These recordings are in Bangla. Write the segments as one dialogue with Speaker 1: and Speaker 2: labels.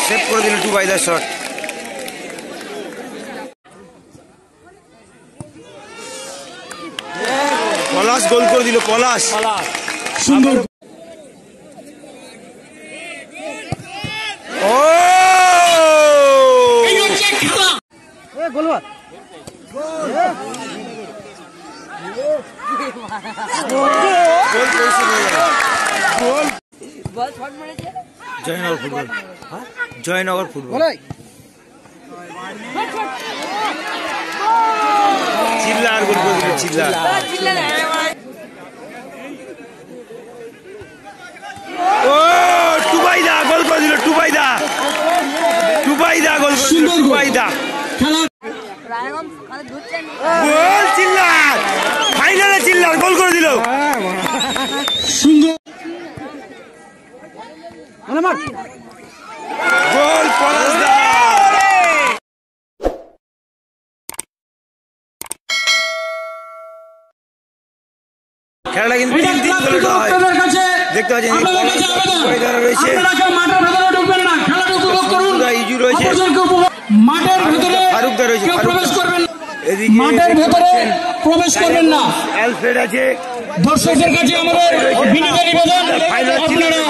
Speaker 1: সেভ করে দিল টু বাই দা শট। পলাশ গোল করে দিল, পলাশ সুন্দর। ও জয়নগর ফুটবল, জয়নগর ফুটবল চিল্লার গোল করে দিল, চিল্লার। ও টুবাইদা গোল করে দিল, টুবাইদা, টুবাইদা গোল করে দিল, টুবাইদা গোল। চিল্লার ফাইনালে চিল্লার গোল করে দিল, সুন্দর গোল পলাশ দা। খেলাটা কিন্তু দেখতে পাচ্ছেন রয়েছে, ইজু রয়েছে, ফারুকদা রয়েছে, এদিকে প্রবেশ করবেন না, অ্যালফ্রেড আছে। দর্শকদের কাছে আমাদের বিনীত নিবেদন, আপনারা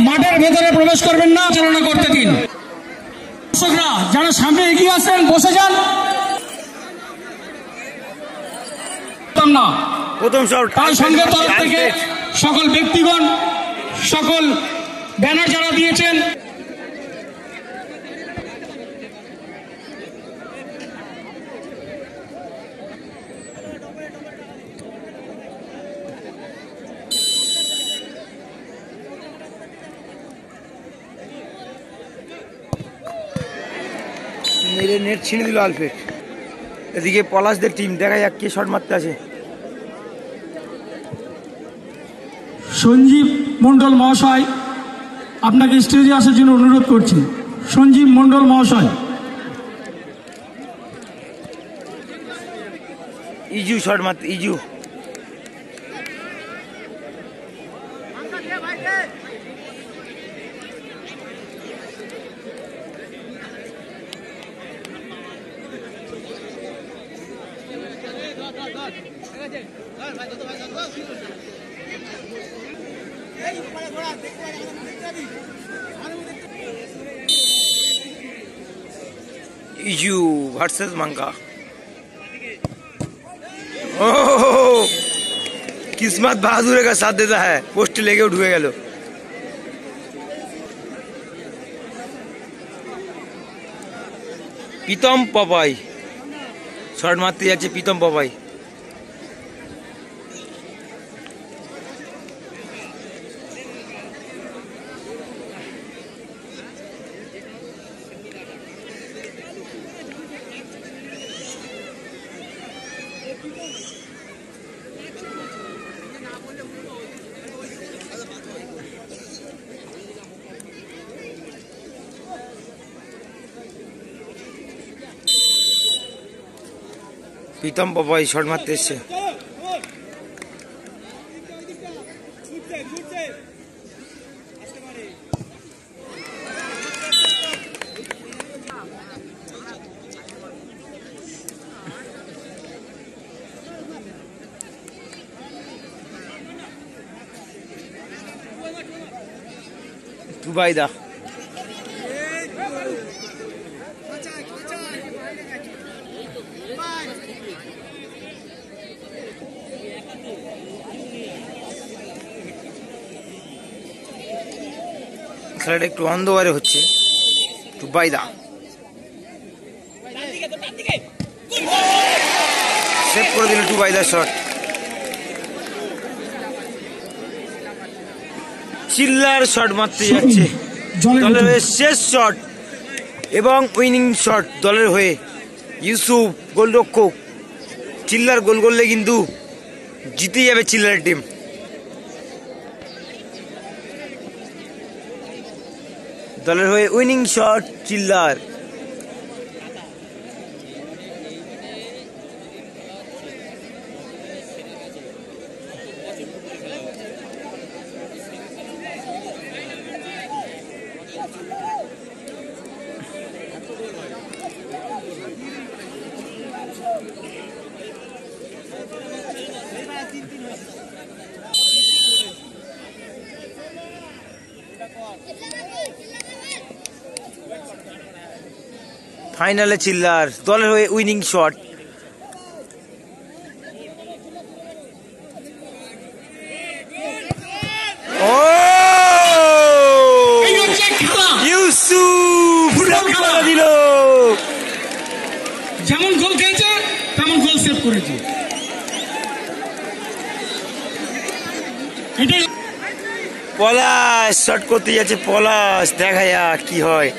Speaker 1: মাঠের ভেতরে প্রবেশ করবেন না, চালনা করতে দিন। দর্শকরা যারা সামনে এগিয়ে আসেন বসে যান না। প্রথম শট তার সঙ্গে তরফ থেকে সকল ব্যক্তিগণ, সকল ব্যানার যারা দিয়েছেন, মেরে নেট ছিঁড়ে দিল আলফ্রেড। এদিকে পলাশদের টিম, দেখা যাক কে শট মারতে আছে।
Speaker 2: সঞ্জীব মন্ডল মহাশয় আপনাকে স্টেজে আসার জন্য অনুরোধ করছি। সঞ্জীব মন্ডল মহাশয়।
Speaker 1: ইজু শট মারতে, ইজু इजू वर्सेस मंगा। ओह किस्मत बहादुर का साथ देता है, पोस्ट लेके उठ गए लो। প্রীতম পাপাই শট মারতে যাচ্ছে, প্রীতম পাপাই। প্রীতম পাপাই শট মারতে এসছে। টুবাইদা খেলাটা একটু অন্ধকারে হচ্ছে। টুবাইদা সেভ করে দিল, টুবাইদা শট। চিল্লার শট মারতে যাচ্ছে দলের হয়ে, শেষ শট এবং উইনিং শট দলের হয়ে। ইউসুফ গোলরক্ষক, চিল্লার গোল করলে কিন্তু জিতে যাবে চিল্লার টিম। দলের হয়ে উইনিং শট চিল্লার।
Speaker 3: ফাইনালে চিল্লার দলের হয়ে উইনিং শট। ও ইউসুফ খেলা দিল।
Speaker 1: যেমন গোল খেলছে তেমন গোল সেভ করেছে। এটাই
Speaker 3: পলাশ শট করতে যাচ্ছে, পলাশ দেখা যাক কি হয়।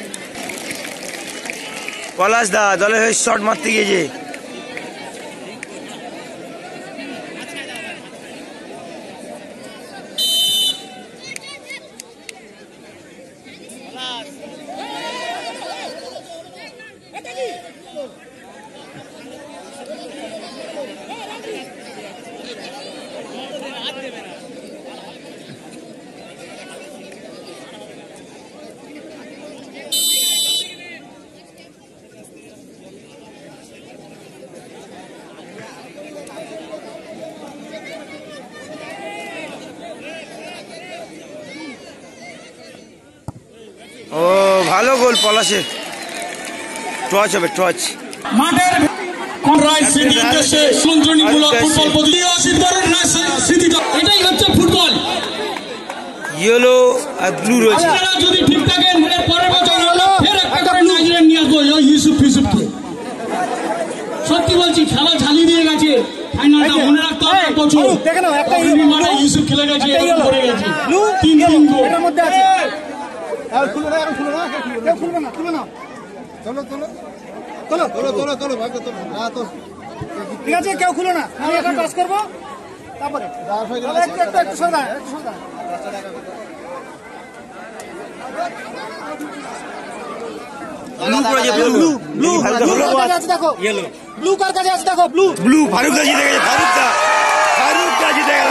Speaker 3: পলাশ দা দলের হয়ে শট মারতে গিয়েছে। ও ভালো গোল পলাশের, টচ হবে টচ।
Speaker 1: মাঠের এটাই হচ্ছে ফুটবল।
Speaker 3: ইয়েলো আর ব্লু রয়েছে।
Speaker 1: আপনারা যদি ঠিক থাকেন এর পরের বছর আমরা ফের একটা করে নাইজেরিয়ান নিয়ে আসবো ইউসুফকে। সত্যি বলছি খেলা ঝালিয়ে দিয়ে গেছে। ফাইনালটা মনে রাখতে হবে বছর মানে ইউসুফ খেলে গেছে, পড়ে গেছে 3-3 গোল।
Speaker 4: এটার মধ্যে আছে খুলো না, খুলো না, কেউ খুলবে না, খুলো না, চলো চলো চলো চলো চলো চলো ভাগ্য চলো। হ্যাঁ তো ঠিক আছে, কেউ খুলো না, আমি এখন পাস করবো তারপরে একটু সরদা একটু সরদা।
Speaker 3: ব্লু করেছে, ব্লু ব্লু
Speaker 4: আছে দেখো, ইয়েলো ব্লু কার কাছে আছে দেখো, ব্লু
Speaker 3: ব্লু ফারুক দা জিতে গেছে, ফারুক দা জিতে গেল।